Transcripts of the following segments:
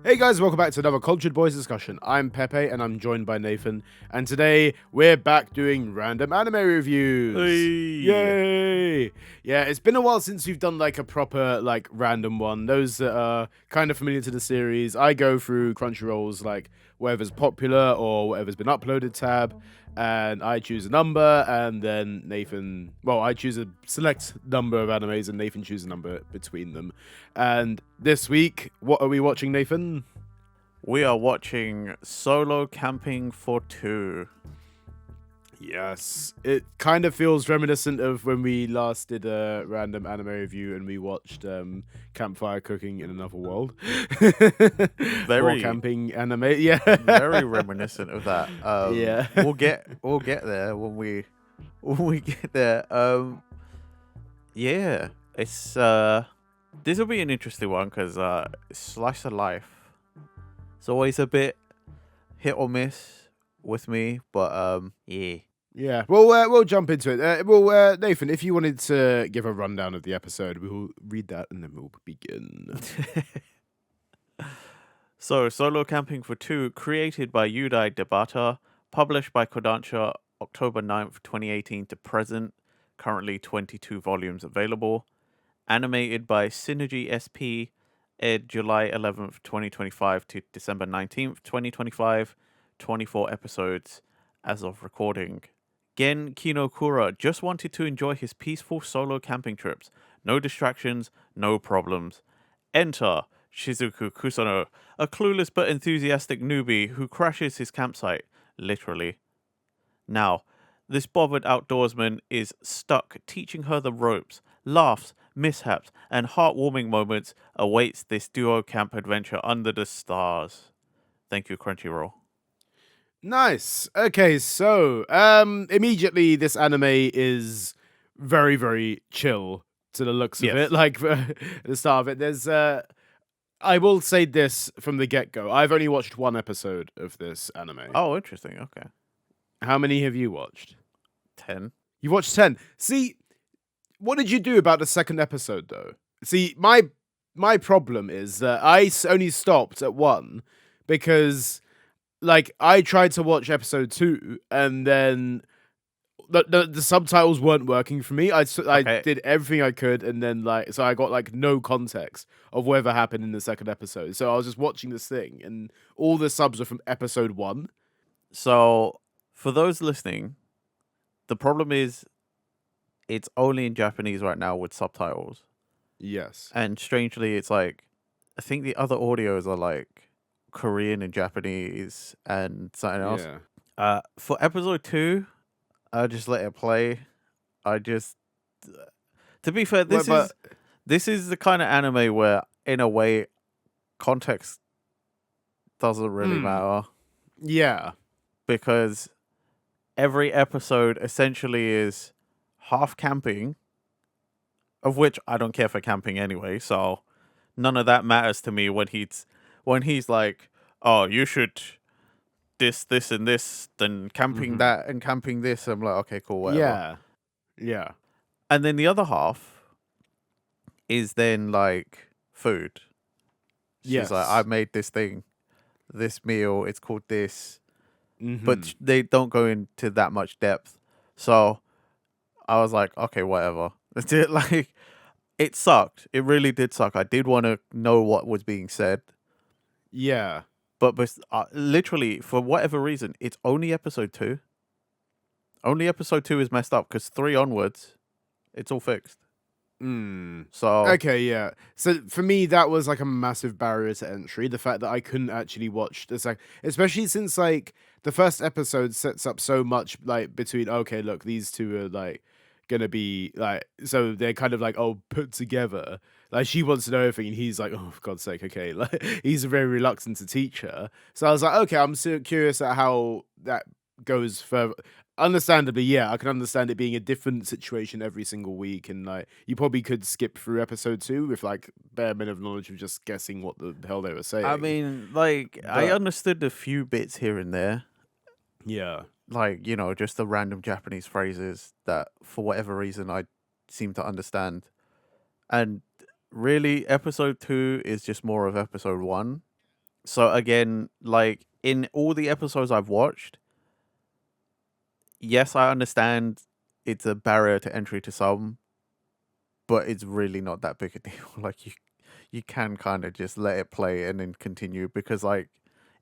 Hey guys, welcome back to another Cultured Boys discussion. I'm Pepe and I'm joined by Nathan, and today we're back doing random anime reviews. Hey. Yay! Yeah, it's been a while since we've done like a proper like random one. Those that are kind of familiar to the series, I go through Crunchyroll's like whatever's popular or whatever's been uploaded tab, and I choose a number, and then Nathan, well, I choose a select number of animes, and Nathan chooses a number between them. And this week, what are we watching, Nathan? We are watching Solo Camping for Two. Yes, it kind of feels reminiscent of when we last did a random anime review and we watched Campfire Cooking in Another World. More camping anime, yeah. Very reminiscent of that. Yeah. we'll get there when we get there. Yeah, it's this will be an interesting one because slice of life. It's always a bit hit or miss with me, but yeah. Yeah, well, we'll jump into it. Nathan, if you wanted to give a rundown of the episode, we'll read that and then we'll begin. So, Solo Camping for Two, created by Yudai Debata, published by Kodansha, October 9th, 2018 to present, currently 22 volumes available, animated by Synergy SP, aired July 11th, 2025 to December 19th, 2025, 24 episodes as of recording. Gen Kinokura just wanted to enjoy his peaceful solo camping trips. No distractions, no problems. Enter Shizuku Kusano, a clueless but enthusiastic newbie who crashes his campsite, literally. Now, this bothered outdoorsman is stuck teaching her the ropes. Laughs, mishaps, and heartwarming moments awaits this duo camp adventure under the stars. Thank you, Crunchyroll. Nice. Okay, so immediately this anime is very, very chill to the looks of Yes. it. Like at the start of it, there's I will say this from the get-go. I've only watched one episode of this anime. Oh, interesting. Okay. How many have you watched? 10. You watched 10. See, what did you do about the second episode though? See, my problem is that I only stopped at 1 because like I tried to watch episode 2 and then the subtitles weren't working for me. I Okay. did everything I could and then like so I got like no context of whatever happened in the second episode. So I was just watching this thing and all the subs were from episode 1. So, for those listening, the problem is it's only in Japanese right now with subtitles. Yes. And strangely, it's like, I think the other audios are like Korean and Japanese and something else. Yeah. For episode 2, I just let it play. I just, to be fair, this is the kind of anime where, in a way, context doesn't really matter Yeah. because every episode essentially is half camping, of which I don't care for camping anyway, so none of that matters to me when he's like, oh, you should this, and this, then camping that and camping this. I'm like, okay, cool, whatever. Yeah. Yeah. And then the other half is then like food. She's like, I made this thing, this meal, it's called this. But they don't go into that much depth. So I was like, okay, whatever. Like, it sucked. It really did suck. I did want to know what was being said. Yeah. But literally, for whatever reason, it's only episode 2. Only episode 2 is messed up because 3 onwards, it's all fixed. So okay, yeah. So for me, that was like a massive barrier to entry. The fact that I couldn't actually watch this, like, especially since like the first episode sets up so much like between. Okay, look, these two are like gonna be like, so they're kind of like put together. Like she wants to know everything, and he's like, oh, for God's sake, okay. Like he's very reluctant to teach her. So I was like, okay, I'm so curious at how that goes further. Understandably, yeah, I can understand it being a different situation every single week, and like you probably could skip through episode 2 with like bare minimum knowledge of just guessing what the hell they were saying. I mean, like, I understood a few bits here and there. Yeah. Like, you know, just the random Japanese phrases that for whatever reason I seem to understand. And really, episode 2 is just more of episode 1. So again, like in all the episodes I've watched, yes, I understand it's a barrier to entry to some, but it's really not that big a deal. Like you can kind of just let it play and then continue because like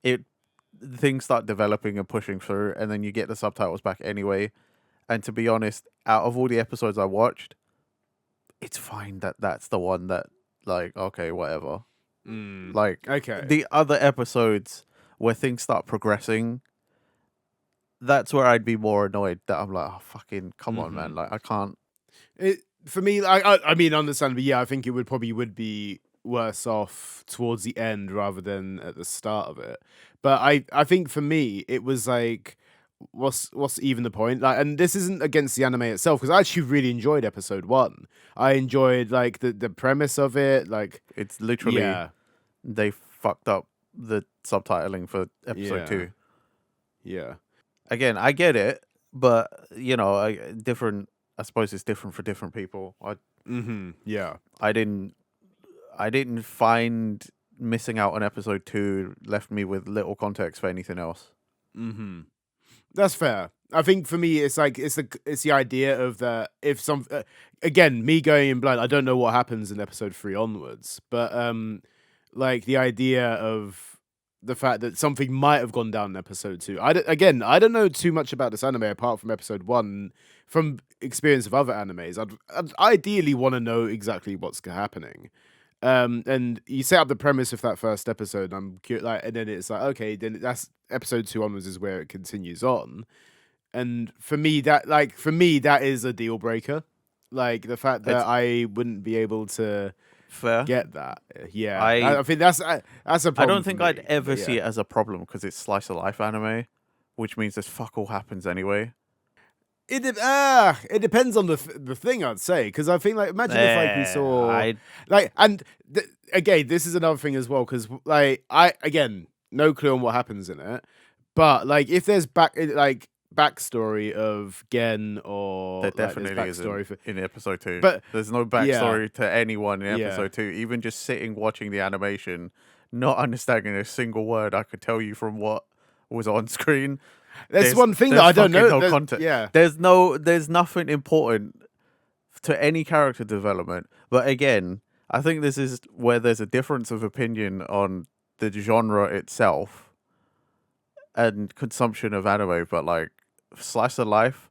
it things start developing and pushing through, and then you get the subtitles back anyway. And to be honest, out of all the episodes I watched, it's fine that that's the one that like okay, whatever. Mm. Like Okay. the other episodes where things start progressing, that's where I'd be more annoyed that I'm like, oh fucking come on, Hmm. man! Like I can't. It for me, I mean, understandably, yeah, I think it would be worse off towards the end rather than at the start of it. But I think for me, it was like, what's even the point? Like, and this isn't against the anime itself because I actually really enjoyed episode one. I enjoyed like the premise of it. Like, It's literally yeah, they fucked up the subtitling for episode yeah, two. yeah. Again, I get it, but different. I suppose it's different for different people. Yeah. I didn't I didn't find missing out on episode two left me with little context for anything else. Mm-hmm. That's fair. I think for me, it's like it's the idea of the if some again me going in blind. I don't know what happens in episode three onwards, but like the idea of the fact that something might have gone down in episode two. Again, I don't know too much about this anime apart from episode one. From experience of other animes, I'd ideally want to know exactly what's happening. And you set up the premise of that first episode. And I'm curious, like, and then it's like, okay, then that's episode two onwards is where it continues on. And for me, that is a deal breaker. Like the fact that It's I wouldn't be able to fair. get that. Yeah, I I think that's a I problem don't for think I'd me. ever But see yeah, it as a problem because it's slice of life anime, which means this fuck all happens anyway. it depends on the thing I'd say because I think like imagine if like we saw I like and again this is another thing as well because like I again no clue on what happens in it, but like if there's like backstory of Gen There or like there's definitely isn't backstory for in episode two. but There's no yeah backstory to anyone in yeah episode two. Even just sitting watching the animation, not understanding a single word I could tell you from what was on screen. that's one thing that There's I don't fucking know no that context. yeah There's nothing important to any character development. But again, I think this is where there's a difference of opinion on the genre itself and consumption of anime. But like slice of life,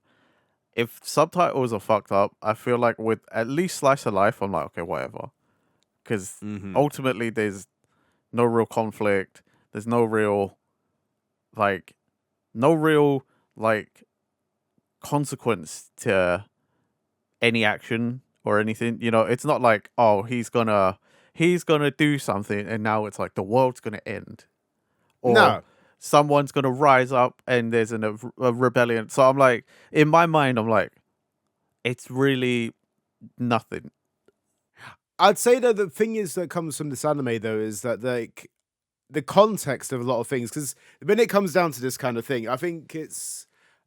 if subtitles are fucked up, I feel like with at least slice of life, I'm like, okay, whatever. Because mm-hmm ultimately, there's no real conflict. There's like, no real, like, consequence to any action or anything. You know, it's not like, oh, he's gonna do something and now it's like the world's gonna end. Or no. someone's gonna rise up and there's a rebellion. So I'm like, in my mind, I'm like, it's really nothing. I'd say though the thing is that comes from this anime though is that like the context of a lot of things because when it comes down to this kind of thing, I think it's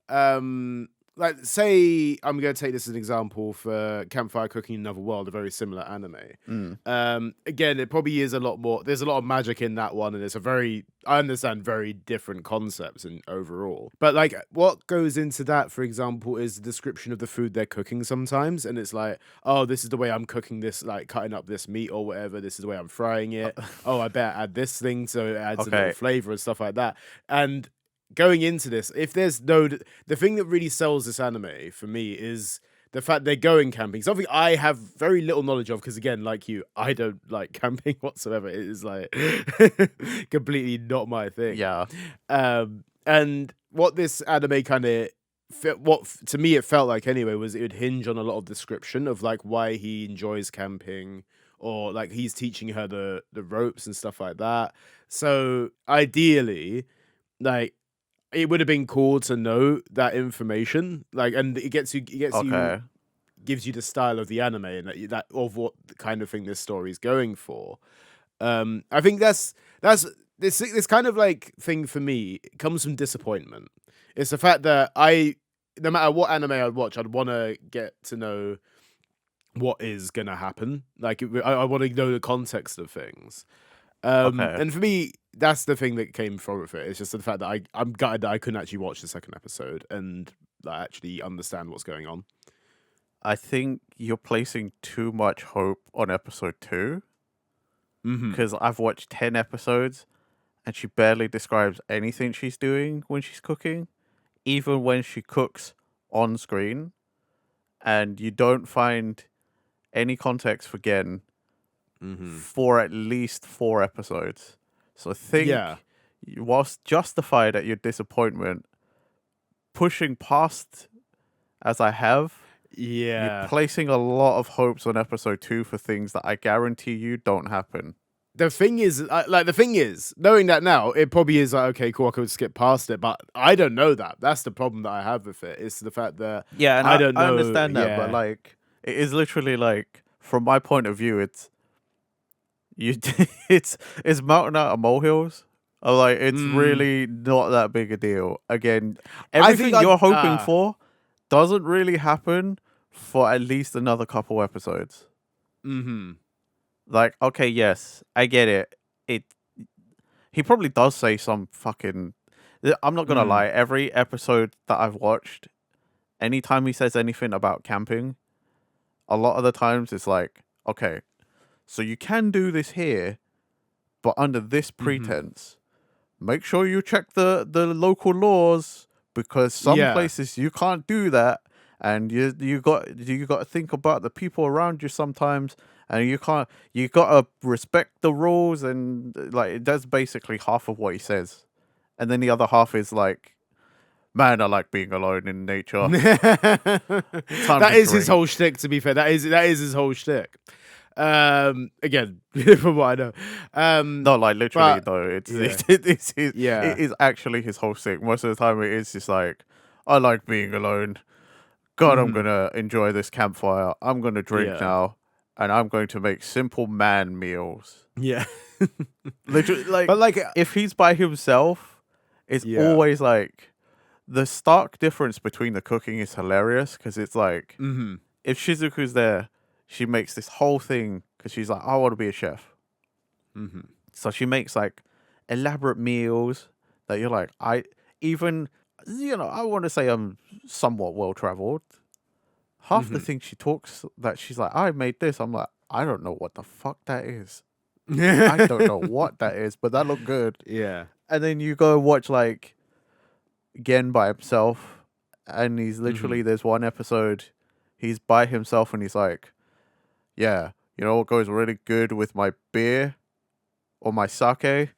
um like say I'm going to take this as an example for Campfire Cooking in Another World, a very similar anime. Mm. Again, it probably is a lot more. There's a lot of magic in that one, and it's a very I understand very different concepts and overall. But like what goes into that, for example, is the description of the food they're cooking sometimes, and it's like, oh, this is the way I'm cooking this, like cutting up this meat or whatever. This is the way I'm frying it. Oh, I better add this thing so it adds a little Okay. flavor and stuff like that. And going into this, if there's no, the thing that really sells this anime for me is the fact they're going camping. Something I have very little knowledge of because, again, like you, I don't like camping whatsoever. It is like completely not my thing. Yeah. And what this anime kind of to me it felt like anyway was it would hinge on a lot of description of like why he enjoys camping or like he's teaching her the ropes and stuff like that. So ideally, like it would have been cool to know that information, like, and Okay. gives you the style of the anime and that of what kind of thing this story is going for. I think that's this kind of like thing for me it comes from disappointment. It's the fact that no matter what anime I'd watch, I'd want to get to know what is gonna happen. Like I want to know the context of things. Okay. And for me, that's the thing that came from it. It's just the fact that I'm gutted that I couldn't actually watch the second episode and like, actually understand what's going on. I think you're placing too much hope on episode 2 Mm-hmm. because I've watched 10 episodes and she barely describes anything she's doing when she's cooking, even when she cooks on screen, and you don't find any context for Gen Mm-hmm. for at least 4 episodes. So I Yeah. think, whilst justified at your disappointment, pushing past as I have, you're Yeah. placing a lot of hopes on episode 2 for things that I guarantee you don't happen. The thing is, knowing that now, it probably is like, okay, cool, I could skip past it, but I don't know that. That's the problem that I have with it. It's the fact that Yeah, and I I, don't I know. understand that, but Yeah. like it is literally like from my point of view, it's you it's mountain out of molehills. Like it's Mm. really not that big a deal. Again, I think everything you're hoping for doesn't really happen for at least another couple episodes. mm-hmm. Like, okay, yes, I get it. It he probably does say some fucking. I'm not gonna Mm. lie. Every episode that I've watched, anytime he says anything about camping, a lot of the times it's like, okay, so you can do this here, but under this Mm-hmm. pretense. Make sure you check the local laws because some Yeah. places you can't do that, and you got to think about the people around you sometimes, and you got to respect the rules, and like that's basically half of what he says, and then the other half is like, man, I like being alone in nature. Time That to is his drink. whole shtick, to be fair. That is his whole shtick. Again, from what I know. No, like literally But though. It's yeah. it Yeah. is actually his whole thing. Most of the time, it is just like, I like being alone. God, I'm Mm-hmm. gonna enjoy this campfire. I'm gonna drink Yeah. now, and I'm going to make simple man meals. Yeah. Literally, But like like if he's by himself, it's yeah. always like the stark difference between the cooking is hilarious because it's like Mm-hmm. if Shizuku's there, she makes this whole thing because she's like, I want to be a chef. Mm-hmm. So she makes like elaborate meals that you're like, I want to say I'm somewhat well traveled. Half the Mm-hmm. things she talks that she's like, I made this. I'm like, I don't know what the fuck that is. I Yeah. don't know what that is, but that looked good. Yeah. And then you go watch like Gen by himself, and he's Mm-hmm. literally there's one episode he's by himself and he's like, yeah, you know what goes really good with my beer or my sake?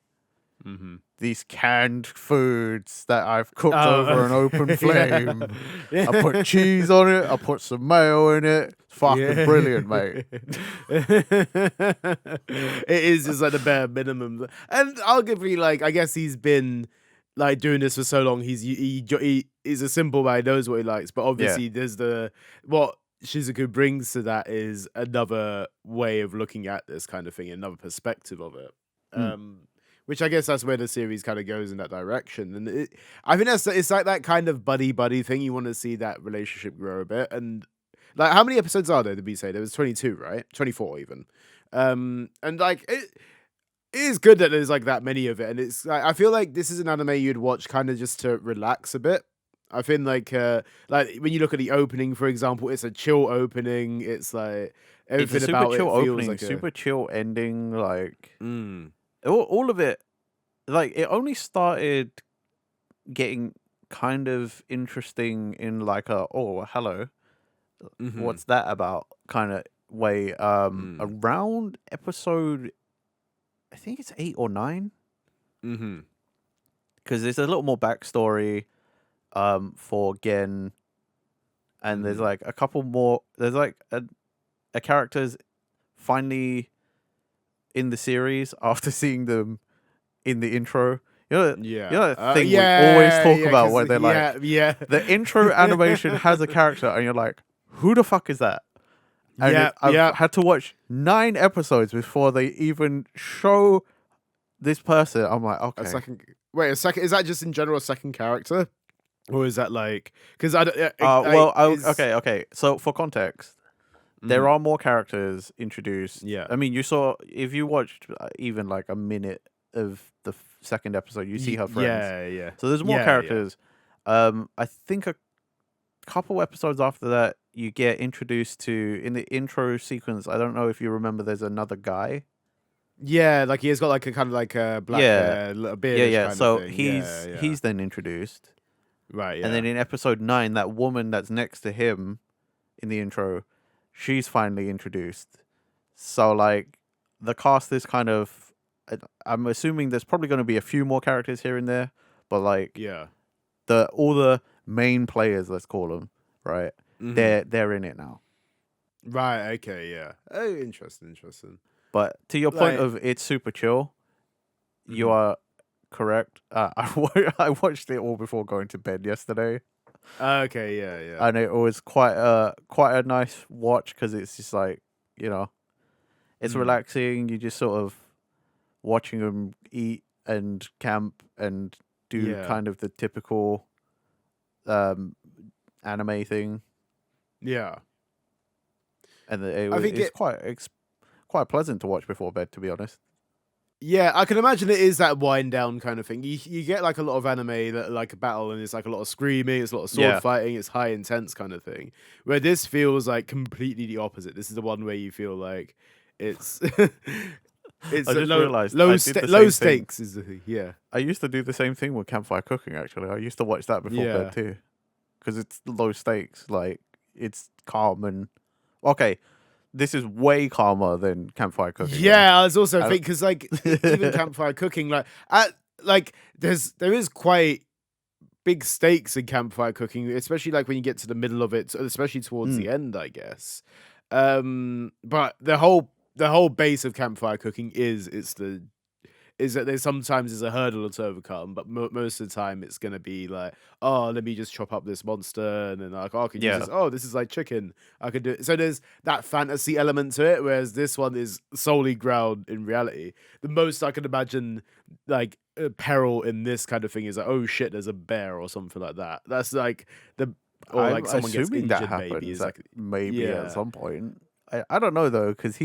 Mm-hmm. These canned foods that I've cooked Oh, over an open okay. flame. Yeah. I put cheese on it. I put some mayo in it. It's fucking Yeah. brilliant, mate. It is just like the bare minimum. And arguably, like, I guess he's been like doing this for so long. He's a simple man, he knows what he likes. But Yeah. obviously, there's what Shizuku brings to that is another way of looking at this kind of thing, another perspective of it. Mm. Which I guess that's where the series kind of goes in that direction, and I think it's like that kind of buddy thing. You want to see that relationship grow a bit, and like how many episodes are there? Did we say there was 22, right? 24 even, and like it is good that there's like that many of it, and it's like, I feel like this is an anime you'd watch kind of just to relax a bit. I think like when you look at the opening, for example, it's a chill opening. It's like It's a everything super about it chill feels opening, like a super chill ending. Like, mm, all of it, like, it only started getting kind of interesting in like a, oh, hello, mm-hmm, what's that about kind of way. mm, Around episode, I think it's 8 or 9, mm-hmm, because there's a little more backstory for Gen, and there's mm-hmm. like a couple more. There's like a character's finally in the series after seeing them in the intro. You Yeah. know that thing we always Yeah, talk yeah, about because where they're yeah, like, yeah. the intro animation has a character, and you're like, who the fuck is that? And Yeah, I've yeah. had to watch 9 episodes before they even show this person. I'm like, A okay. second. Wait, a second. Is that just in general a second character, or is that like because I don't? Well, is okay. So for context, There Mhm. are more characters introduced. Yeah. I mean, you saw if you watched even like a minute of the second episode, you see her friends. Yeah, yeah. So there's more Yeah, yeah. characters. I think a couple episodes after that, you get introduced to in the intro sequence. I don't know if you remember. There's another guy. Yeah, like he has got like a kind of like a black Yeah, hair, a yeah, beardish yeah. kind of So thing. Yeah, he's yeah. he's then introduced, Right, and yeah. then in episode 9, that woman that's next to him in the intro, she's finally introduced. So like the cast is kind of. I'm assuming there's probably going to be a few more characters here and there, but like Yeah. all the main players, let's call them, right? Mhm. They're in it now. Right, okay, yeah. Oh, interesting, interesting. But to your point Like of it's super chill, you mhm. are correct. I watched it all before going to bed yesterday, Okay, yeah, yeah. and it was quite a nice watch because it's just like it's Mhm. relaxing. You just sort of watching them eat and camp and do Yeah. kind of the typical um, anime thing, Yeah. and I think it's it quite pleasant to watch before bed, to be honest. yeah, I can imagine it is that wind down kind of thing. You get like a lot of anime that like a battle and it's like a lot of screaming, it's a lot of sword Yeah, fighting, it's high intense kind of thing. Where this feels like completely the opposite. This is the one where you feel like it's it's I a just realized I low did the low same thing. stakes is the thing. Yeah. I used to do the same thing with campfire cooking. Actually, I used to watch that before bed Yeah. too, because it's low stakes. Like it's calm and okay. This is way calmer than campfire cooking, though. Yeah, I was also I thinking because like even campfire cooking, like at like there is quite big stakes in campfire cooking, especially like when you get to the middle of it, especially towards Mm, the end, I guess. But the whole base of campfire cooking is that there sometimes is a hurdle to overcome, but most of the time it's gonna be like, oh, let me just chop up this monster, and then like, oh, I can use yeah, this. Oh, this is like chicken. I could do it. So there's that fantasy element to it, whereas this one is solely ground in reality. The most I can imagine, like peril in this kind of thing is like, oh shit, there's a bear or something like that. That's like the or I'm like someone gets assuming that injured. Maybe happens is at like, maybe at yeah, some point. I don't know though, because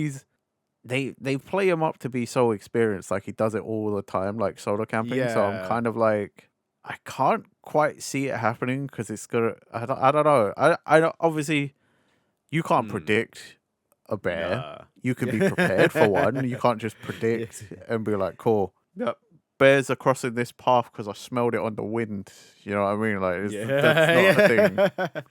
they play him up to be so experienced, like he does it all the time, like solo camping. So I'm yeah, kind of like, I can't quite see it happening because it's gonna. I don't know. I don't, obviously you can't mm, predict a bear. nah, You can be prepared for one. You yeah, can't just yeah. predict and be like, cool. Yep. Bears are crossing this path because I smelled it on the wind. You know what I mean? Like that's not a thing. Yeah, yeah.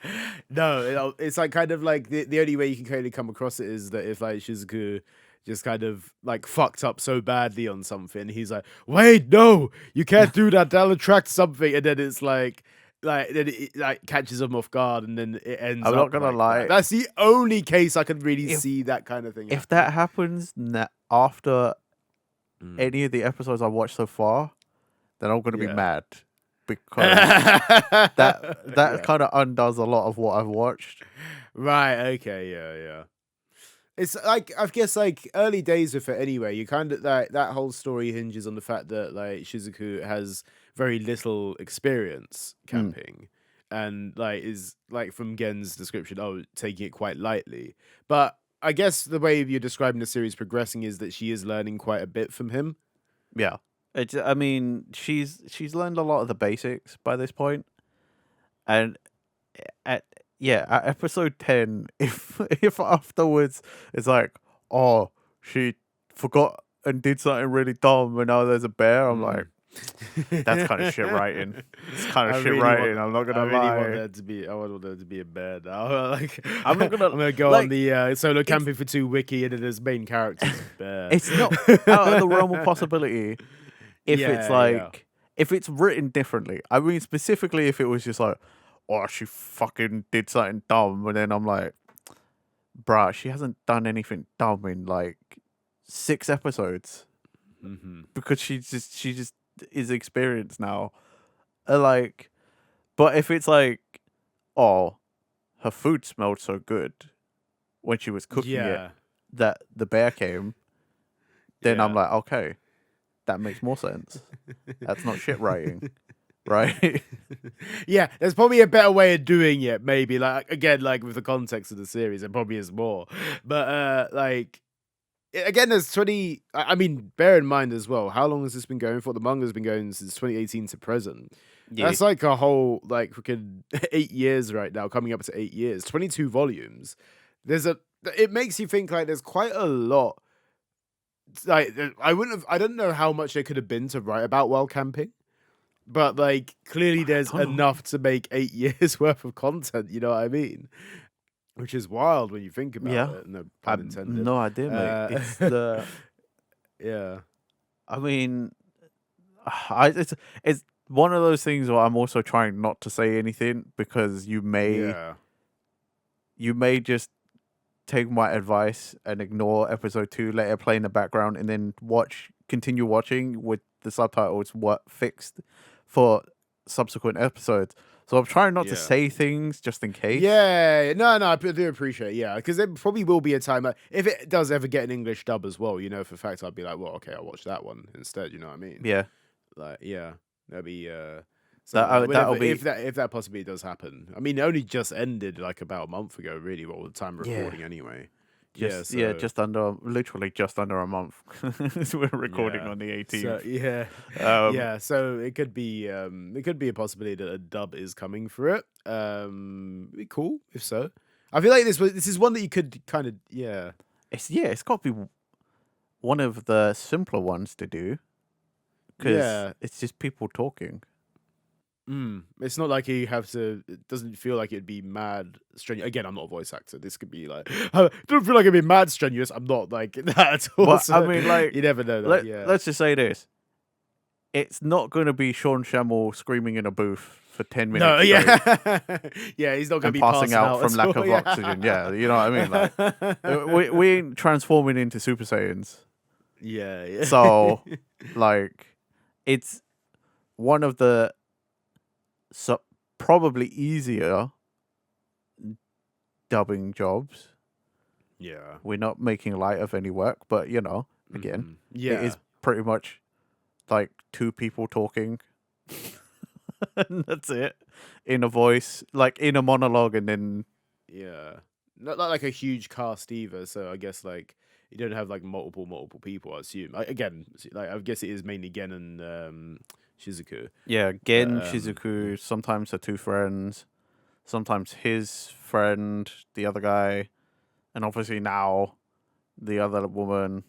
No, it's like kind of like the only way you can kind of come across it is that if like Shizuku just kind of like fucked up so badly on something, he's like, wait, no, you can't do that. That'll attract something, and then it's like then it like catches them off guard, and then it ends I'm not up gonna like that. lie. That's the only case I could really If see that kind of thing if happening. that happens after Mm. any of the episodes I've watched so far, then I'm gonna be Yeah. mad because that Yeah. kind of undoes a lot of what I've watched. Right. Okay. Yeah. Yeah. It's like I guess like early days with it anyway. You kind of that whole story hinges on the fact that like Shizuku has very little experience Mm, camping, and like is like from Gen's description, oh, taking it quite lightly. But I guess the way you're describing the series progressing is that she is learning quite a bit from him. yeah. I mean, she's learned a lot of the basics by this point, and at yeah, at episode 10, if afterwards it's like, oh, she forgot and did something really dumb, and now there's a bear. I'm like, Mm. that's kind of shit writing. It's kind of I shit really want writing. I'm not I gonna really want lie. there to be I want there to be a bear now. Like I'm not I'm gonna gonna go on like the solo it's camping for two wiki and then his main character is a bear. it's not out of the realm of possibility if it's Yeah, yeah. like if it's written differently. I mean, specifically if it was just like, oh, she fucking did something dumb, and then I'm like, bruh, she hasn't done anything dumb in like 6 episodes Hmm. because she just is experienced now. Like, but if it's like, oh, her food smelled so good when she was cooking it Yeah, that the bear came, then I'm yeah. like, okay, that makes more sense. That's not shit writing. right? Yeah, there's probably a better way of doing it, maybe. Like again, like with the context of the series, it probably is more. But again, there's 20. I mean, bear in mind as well, how long has this been going for? The manga's been going since 2018 to present. Yeah. That's like a whole like freaking 8 years right now, coming up to 8 years. 22 volumes. There's a. It makes you think like there's quite a lot. Like I don't know how much there could have been to write about while camping. But like clearly I there's don't know. enough to make 8 years worth of content, you know what I mean? Which is wild when you think about Yeah. it, no pun I've intended. no idea, mate. Uh It's the. yeah. I mean, it's one of those things where I'm also trying not to say anything because Yeah. you may just take my advice and ignore episode 2, let it play in the background, and then continue watching with the subtitles fixed for subsequent episodes. So I'm trying not to Yeah. say things just in case. Yeah, no, I do appreciate, yeah, because there probably will be a time if it does ever get an English dub as well, you know, for a fact, I'd be like, well, okay, I'll watch that one instead, you know what I mean? Yeah. Like, yeah, that'd be That'll be if that possibly does happen. I mean, it only just ended like about a month ago, really. What with the time yeah. recording anyway? Yeah, Just under literally just under a month. We're recording yeah. on the 18th. So yeah, Um, yeah. So it could be a possibility that a dub is coming for it. It'd be cool if so. I feel like this is one that you could kind of it's got to be one of the simpler ones to do because yeah. it's just people talking. It's not like you have to. It doesn't feel like it'd be mad strenuous. Again, I'm not a voice actor. This could be like. I don't feel like it'd be mad strenuous. I'm not like that at all. But So I mean, like, you never know that. Yeah. let's just say this: it's not going to be Sean Shamel screaming in a booth for 10 minutes No. straight Yeah. Yeah. He's not gonna and be passing out at from lack all, of yeah. oxygen. Yeah, you know what I mean. Like, we ain't transforming into Super Saiyans, Yeah. Yeah. so like, it's one of the probably easier dubbing jobs. Yeah. We're not making light of any work, but again, Yeah. it is pretty much like two people talking. And that's it. In a voice, like in a monologue, and then Yeah. Not like a huge cast either. So I guess like you don't have like multiple people. I assume. Again, like I guess it is mainly Gen and Shizuku. Gen, But, Shizuku, sometimes the two friends, sometimes his friend, the other guy, and obviously now the other woman,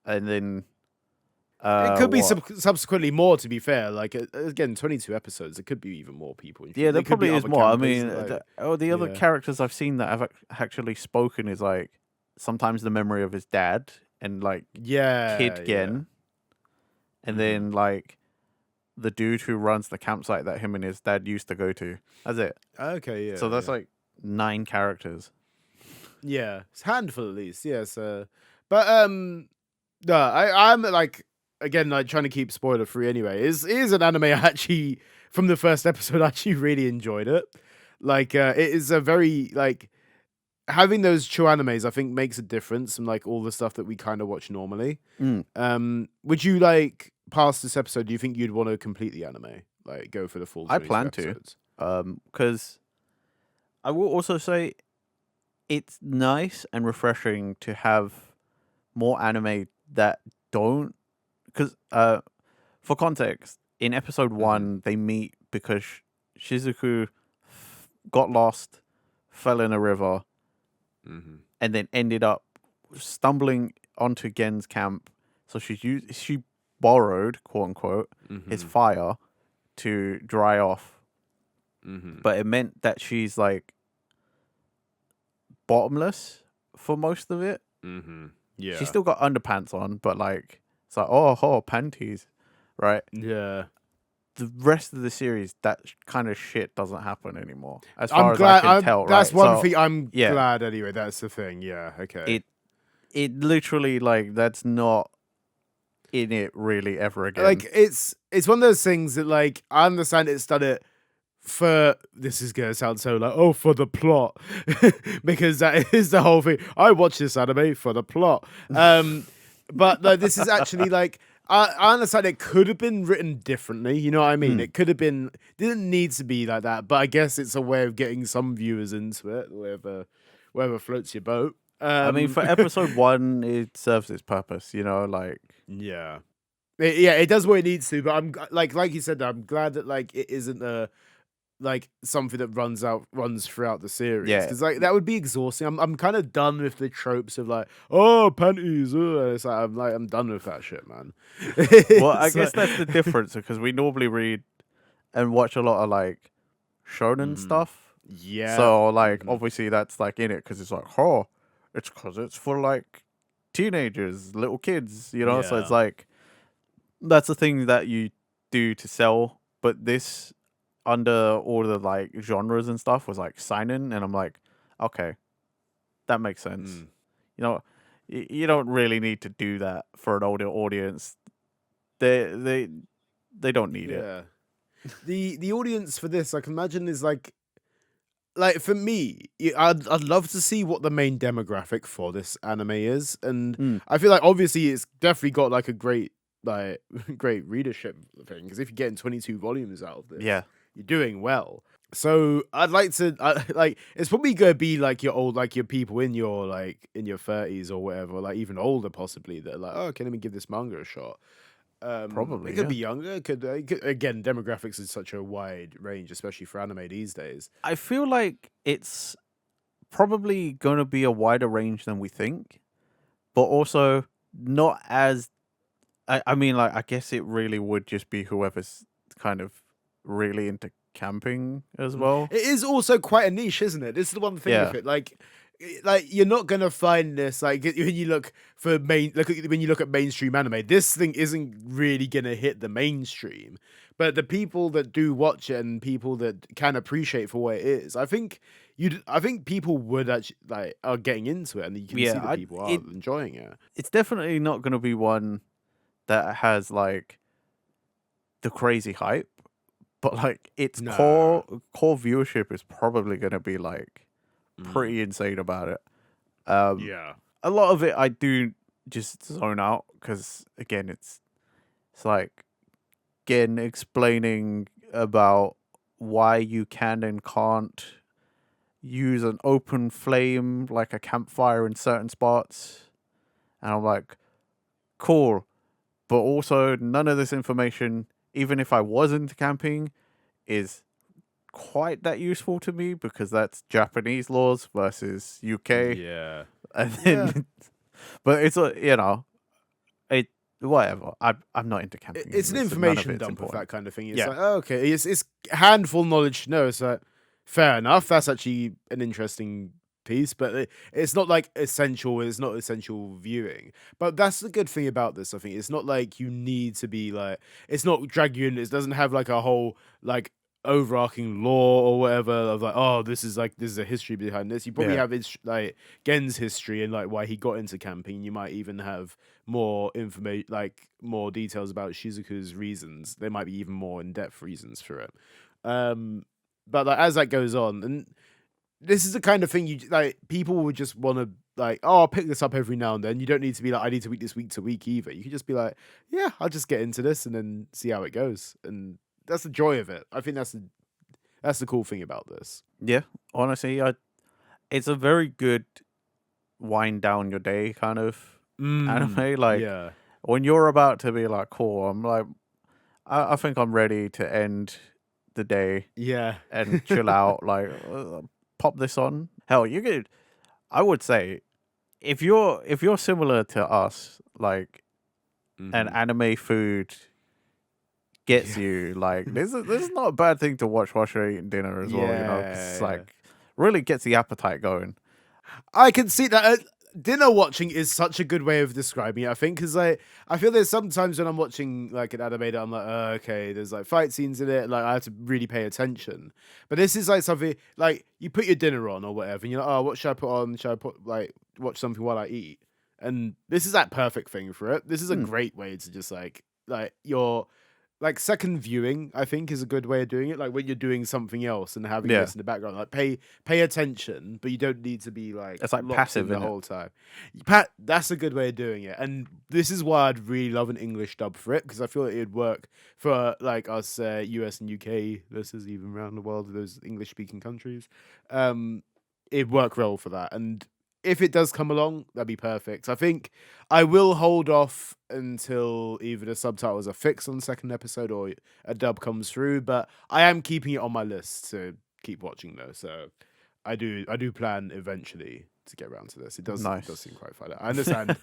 and then It could be what? subsequently more, to be fair. Like again, 22 episodes. It could be even more people. Yeah, there could be probably is other more. I campers mean, that, the other yeah. characters I've seen that have actually spoken is like sometimes the memory of his dad and like yeah, Kid Gen, and then like the dude who runs the campsite that him and his dad used to go to. That's it. Okay, yeah. So that's yeah. like 9 characters. Yeah, it's a handful at least. Yes, but no, I'm like again like trying to keep spoiler free. Anyway, it is an anime I actually from the first episode I actually really enjoyed it. Like it is a very like having those true animes. I think makes a difference from like all the stuff that we kind of watch normally. Would you like past this episode? Do you think you'd want to complete the anime? Like go for the full? I 22 plan to. episodes? Because I will also say it's nice and refreshing to have more anime that don't. Because for context, in episode 1, they meet because Shizuku got lost, fell in a river, and then ended up stumbling onto Gen's camp. So she borrowed, quote unquote, his fire to dry off. But it meant that she's like bottomless for most of it. Yeah, She's still got underpants on, but like it's like oh panties, right? yeah. The rest of the series, that kind of shit doesn't happen anymore. As I'm far glad. as I can tell, that's right? one So, thing. I'm yeah. glad anyway. That's the thing. Yeah. Okay. It literally like that's not in it really ever again. Like it's one of those things that like I understand it's done it for this is gonna sound so like for the plot because that is the whole thing. I watch this anime for the plot. But like, this is actually like I understand it could have been written differently. You know what I mean? Mm. It could have been didn't need to be like that, but I guess it's a way of getting some viewers into it, wherever floats your boat. I mean, for episode 1, it serves its purpose, like Yeah. It does what it needs to, but like you said, I'm glad that like it isn't like something that runs throughout the series, yeah. because like that would be exhausting. I'm kind of done with the tropes of like, oh, panties. It's like I'm done with that shit, man. Well, I It's guess like, that's the difference because we normally read and watch a lot of like shonen mm, stuff. yeah. So like Mhm. obviously that's like in it because it's like, oh, it's because it's for like teenagers, little kids. So it's Yeah. like that's the thing that you do to sell. But this under all the like genres and stuff was like seinen, and I'm like, okay, that makes sense. Mm, You know, you don't really need to do that for an older audience. They they don't need it. yeah. The audience for this, I can imagine, is like for me, I'd love to see what the main demographic for this anime is, and Mm, I feel like obviously it's definitely got like a great like great readership thing, because if you're getting 22 volumes out of this, yeah, you're doing well. So I'd like to like it's probably gonna be like your old like your people in your like in your 30s or whatever, like even older possibly, that are like, oh, okay, let me give this manga a shot. It probably, could yeah. be younger. It could again, demographics is such a wide range, especially for anime these days. I feel like it's probably going to be a wider range than we think, but also not as. I mean, like, I guess it really would just be whoever's kind of really into camping as well. It is also quite a niche, isn't it? This is the one thing with Yeah. it. Like you're not gonna find this like when you look for when you look at mainstream anime. This thing isn't really gonna hit the mainstream, but the people that do watch it and people that can appreciate for what it is, I think people would actually like are getting into it, and you can see Yeah. that people are enjoying it. It's definitely not going to be one that has like the crazy hype, but like its Nah. core viewership is probably going to be like Mm. pretty insane about it. Um, Yeah. a lot of it I do just zone out because again, it's like again explaining about why you can and can't use an open flame like a campfire in certain spots, and I'm like, cool, but also none of this information, even if I was into camping, is quite that useful to me because that's Japanese laws versus UK, Yeah. and Yeah. then, but it's it whatever. I'm not into camping It's an anyway, so none of information it's dump with important. that kind of thing. It's Yeah, like, oh, okay, it's handful knowledge to know. It's like fair enough. That's actually an interesting piece, but it's not like essential. It's not essential viewing. But that's the good thing about this. I think it's not like you need to be like. It's not drag you in. It doesn't have like a whole like overarching law or whatever of like, oh, this is a history behind this. You probably yeah, have like Gen's history and like why he got into camping. You might even have more information, like more details about Shizuku's reasons. There might be even more in-depth reasons for it. Um, but like as that goes on, and this is the kind of thing you like, people would just want to like, oh, I'll pick this up every now and then. You don't need to be like, I need to week this week to week either. You can just be like, yeah, I'll just get into this and then see how it goes, and that's the joy of it. I think that's the cool thing about this. yeah. Honestly, it's a very good wind down your day kind of anime. Like Yeah. when you're about to be like, cool, I'm like, I think I'm ready to end the day Yeah. and chill out. Like, pop this on. Hell, you could. I would say if you're similar to us, like an Mhm. anime food gets Yeah. you. Like, this is not a bad thing to watch while you're eating dinner as well. Because it's Yeah. like really gets the appetite going. I can see that. Dinner watching is such a good way of describing it. I think because like I feel there's sometimes when I'm watching like an anime that I'm like, oh, okay, there's like fight scenes in it, like I have to really pay attention. But this is like something like you put your dinner on or whatever, and you're like, oh, what should I put on? Should I put like watch something while I eat? And this is that perfect thing for it. This is a Hmm. great way to just like you're like second viewing, I think, is a good way of doing it. Like when you're doing something else and having Yeah, this in the background, like pay attention, but you don't need to be like it's like locked passive in the in it. whole time. Pat, that's a good way of doing it, and this is why I'd really love an English dub for it because I feel like it'd work for like us US and UK versus even around the world, those English speaking countries. It'd work well for that, and if it does come along, that'd be perfect. I think I will hold off until either the subtitles are fixed on the second episode or a dub comes through, but I am keeping it on my list to keep watching though. So I do plan eventually to get around to this. It does seem Nice. quite fun. I understand.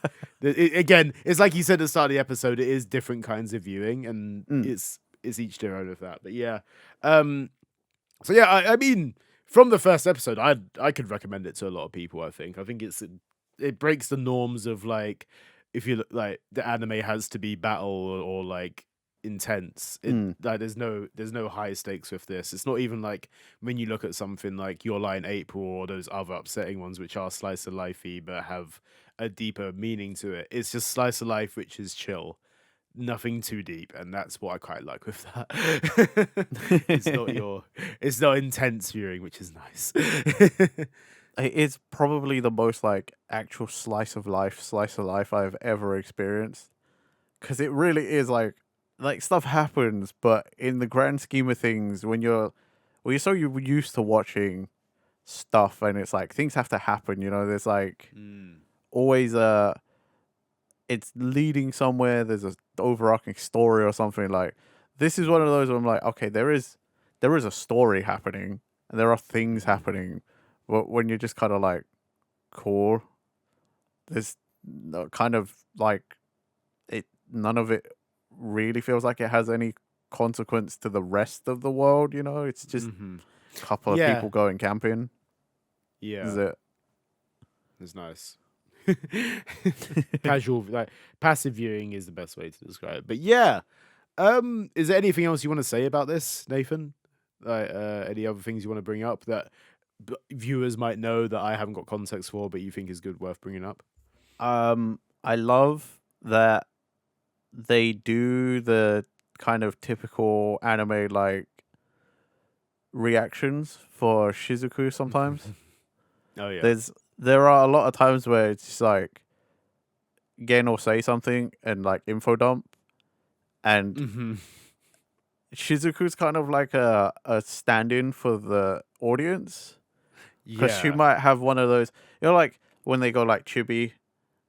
Again, it's like you said at the start of the episode, it is different kinds of viewing and Mm. it's each their own of that. But yeah. So yeah, I mean, from the first episode, I could recommend it to a lot of people. I think it breaks the norms of like if you look like the anime has to be battle or like intense. It Mm. like there's no high stakes with this. It's not even like when you look at something like Your Lie in April or those other upsetting ones which are slice of lifey but have a deeper meaning to it. It's just slice of life which is chill, nothing too deep, and that's what I quite like with that. It's not intense viewing, which is nice. It is probably the most like actual slice of life I've ever experienced. Because it really is like stuff happens, but in the grand scheme of things, you're so used to watching stuff, and it's like things have to happen. There's like Mm. always it's leading somewhere. There's a overarching story or something. Like this is one of those where I'm like, okay, there is a story happening, and there are things Mhm. happening. But when you're just kind of like, cool, there's kind of like none of it really feels like it has any consequence to the rest of the world. It's just Mhm. a couple of Yeah, people going camping. Is yeah, it? it's nice. Casual, like passive viewing is the best way to describe it. But yeah, is there anything else you want to say about this, Nathan? Like, any other things you want to bring up that viewers might know that I haven't got context for, but you think is good, worth bringing up? I love that they do the kind of typical anime like reactions for Shizuku sometimes. Oh yeah. There are a lot of times where it's just like Gen will say something and like info dump, and Hmm. Shizuku's kind of like a stand-in for the audience because she Yeah. might have one of those, like when they go like chibi,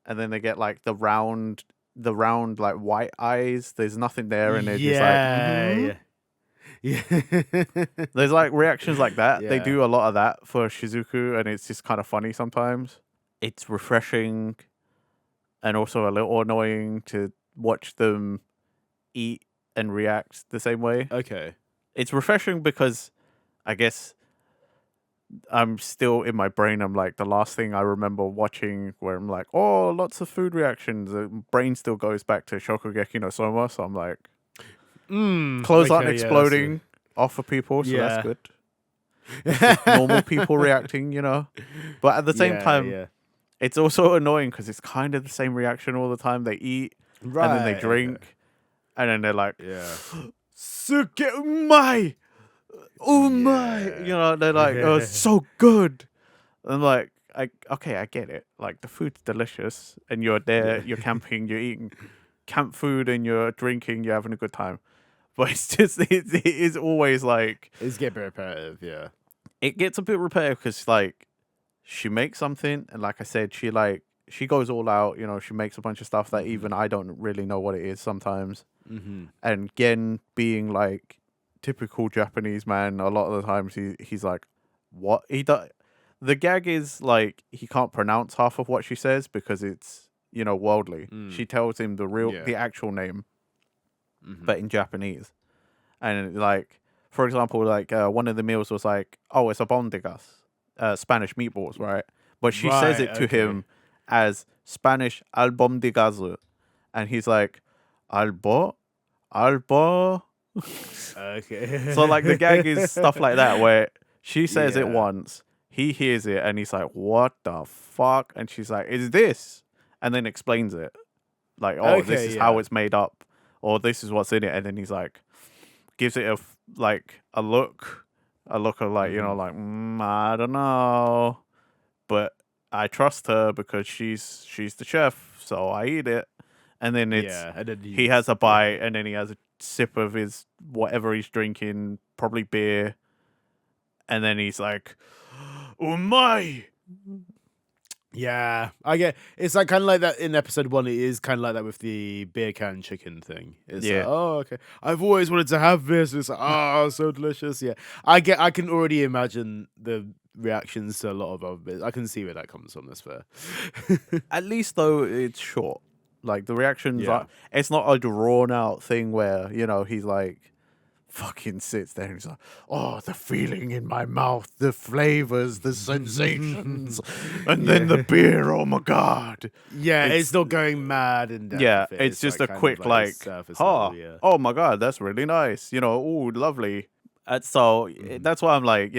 and then they get like the round like white eyes. There's nothing there, and they're just like, mm-hmm. Yeah. Yeah. There's like reactions like that. They Yeah. do a lot of that for Shizuku, and it's just kind of funny sometimes. It's refreshing and also a little annoying to watch them eat and react the same way. Okay. It's refreshing because I guess I'm still in my brain. I'm like the last thing I remember watching where I'm like, oh, lots of food reactions. The brain still goes back to Shokugeki no Soma. So I'm like, clothes aren't Okay, yeah, that's a exploding off of people. So that's yeah. good. It's just normal people reacting. But at the same Yeah, time, yeah. it's also annoying because it's kind of the same reaction all the time. They eat and then they Right, okay. drink and then they're like, Yeah. Suke umai! Umai! They're like, oh, it's so good. And like, okay, I get it. Like, the food's delicious and you're there, Yeah. you're camping, you're eating camp food and you're drinking, you're having a good time. But it's just, it is always like, It's getting repetitive, yeah. it gets a bit repetitive because, like, she makes something, and like I said, she goes all out. She makes a bunch of stuff that even I don't really know what it is sometimes. Mm-hmm. And Gen being like typical Japanese man, a lot of the times he's like, what he does. The gag is like he can't pronounce half of what she says because it's worldly. She tells him Yeah. the actual name, Mm-hmm. but in Japanese. And like, for example, like one of the meals was like, oh, it's albondigas, Spanish meatballs, right? But she says Right, it to okay. him as Spanish albondigas, and he's like, albo. Okay. So like the gag is stuff like that where she says it Yeah. once, he hears it, and he's like, what the fuck? And she's like, is this? And then explains it. Like, oh, this Okay, is how yeah. it's made up. or this is what's in it, and then he's like, gives it a look of like, Mhm. like, I don't know, but I trust her because she's the chef, so I eat it. And then Yeah, and then he has a yeah. bite, and then he has a sip of his whatever he's drinking, probably beer, and then he's like, "Oh my!" Yeah, I get it's like kind of like that in episode 1. It is kind of like that with the beer can chicken thing. It's like, Yeah, oh, okay, I've always wanted to have this. It's like, oh, so delicious. Yeah, I can already imagine the reactions to a lot of other bits. I can see where that comes from. That's fair. at least though it's short. Like the reactions Yeah. are, it's not a drawn out thing where he's like fucking sits there and he's like, "Oh, the feeling in my mouth, the flavors, the sensations, and then the Yeah. beer. Oh my god!" Yeah, it's It's not going mad in depth Yeah, with it. it's It's just like a kind of quick like a like, surface "Huh, level. Yeah. oh my god, that's really nice." Oh, lovely. And so Mhm. that's why I'm like,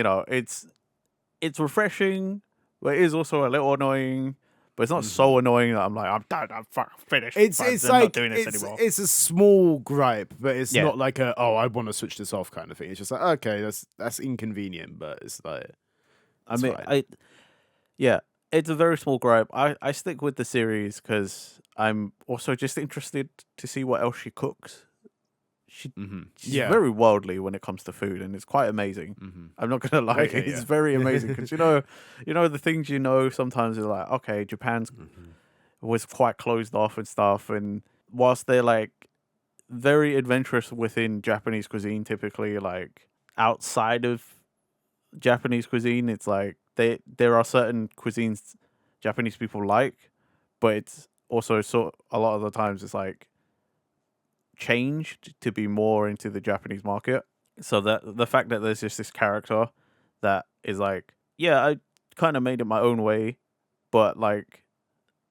it's refreshing, but it is also a little annoying. But it's not so Mhm. annoying that I'm like, I'm done, I'm fucking finished. I'm It's not like doing this anymore. it's a small gripe, but it's Yeah, not like a oh I want to switch this off kind of thing. It's just like okay, that's inconvenient, but it's like I it's mean, fine. yeah, it's a very small gripe. I stick with the series because I'm also just interested to see what else she cooks. She's Yeah. very worldly when it comes to food, and it's quite amazing. hmm I'm not gonna lie, Okay. it's Yeah. very amazing because the things sometimes you're like, okay, Japan's hmm was quite closed off and stuff, and whilst they're like very adventurous within Japanese cuisine, typically like outside of Japanese cuisine, it's like there are certain cuisines Japanese people like, but it's also a lot of the times it's like changed to be more into the Japanese market. So that the fact that there's just this character that is like, yeah, I kind of made it my own way, but like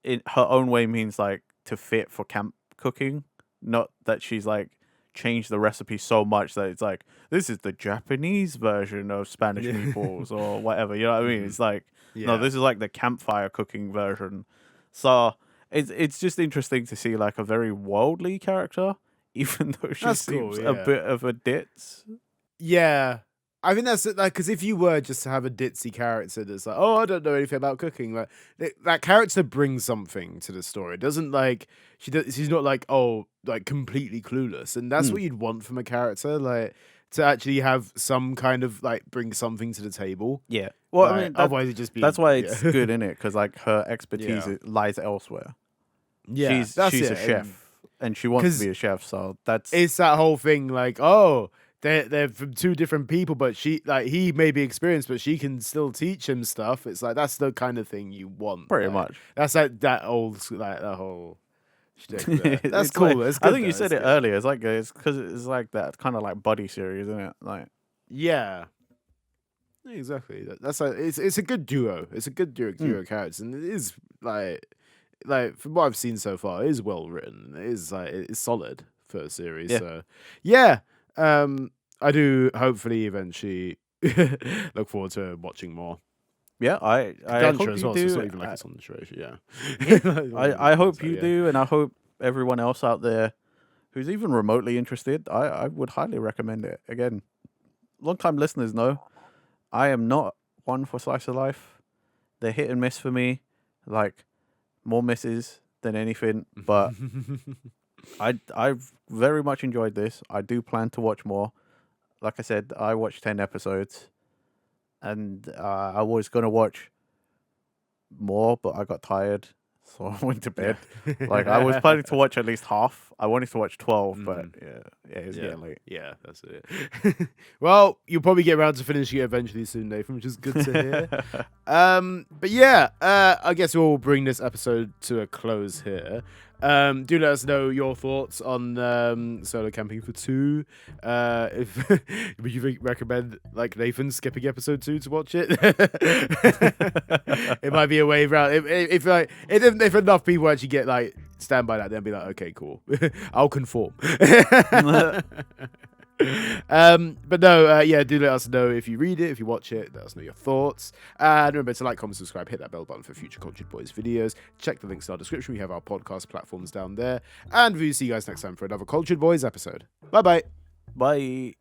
her own way means like to fit for camp cooking, not that she's like changed the recipe so much that it's like this is the Japanese version of Spanish meatballs or whatever. You know what I mean? hmm It's like no, Yeah. this is like the campfire cooking version. So it's just interesting to see like a very worldly character, even though she That's cool. seems a Yeah. bit of a ditz. Yeah. I think that's it, like because if you were just to have a ditzy character that's like, oh, I don't know anything about cooking, like that character brings something to the story. It doesn't like she's not like oh like completely clueless, and that's Mm, what you'd want from a character, like to actually have some kind of like bring something to the table. yeah. Well, I Like mean otherwise it'd just that's be why yeah it's good in it because like her expertise yeah lies elsewhere. yeah that's She's a it, and chef and she wants to because be a chef, so that's it's that whole thing like oh they're from two different people, but she like he may be experienced, but she can still teach him stuff. It's like that's the kind of thing you want. pretty Like much. that's like that old like that whole shtick there. That's It's like cool. It's I good think you though. said It's it good. earlier. It's because it's like that kind of like buddy series, isn't it? Like Yeah, exactly. That's like it's a good duo. It's a good mm, duo characters, and it is like from what I've seen so far, it is well written. It is like it's solid for a series. yeah, So yeah, I do hopefully eventually look forward to watching more. yeah. I Kodansha hope as you well, so it's do. not even like it's on the show. Yeah, Yeah, Like, I hope so you yeah. do, and I hope everyone else out there who's even remotely interested. I would highly recommend it. Again, long time listeners know I am not one for slice of life. They're hit and miss for me. Like more misses than anything, but I've very much enjoyed this. I do plan to watch more. Like I said, I watched 10 episodes, and I was gonna watch more, but I got tired, so I went to Yeah. bed. Like I was planning to watch at least half. I wanted to watch 12, but Mhm. yeah, it's Yeah. getting late. Yeah, that's it. Well, you'll probably get around to finishing it eventually soon, Nathan, which is good to hear. But yeah, I guess we'll bring this episode to a close here. Do let us know your thoughts on solo camping for 2. If would you recommend like Nathan skipping episode 2 to watch it? It might be a way around. If like if enough people actually get like stand by that, then be like, okay, cool, I'll conform. But no, yeah, do let us know if you read it, if you watch it, let us know your thoughts. And remember to like, comment, subscribe, hit that bell button for future Cultured Boys videos. Check the links in our description. We have our podcast platforms down there. And we'll see you guys next time for another Cultured Boys episode. Bye bye. Bye.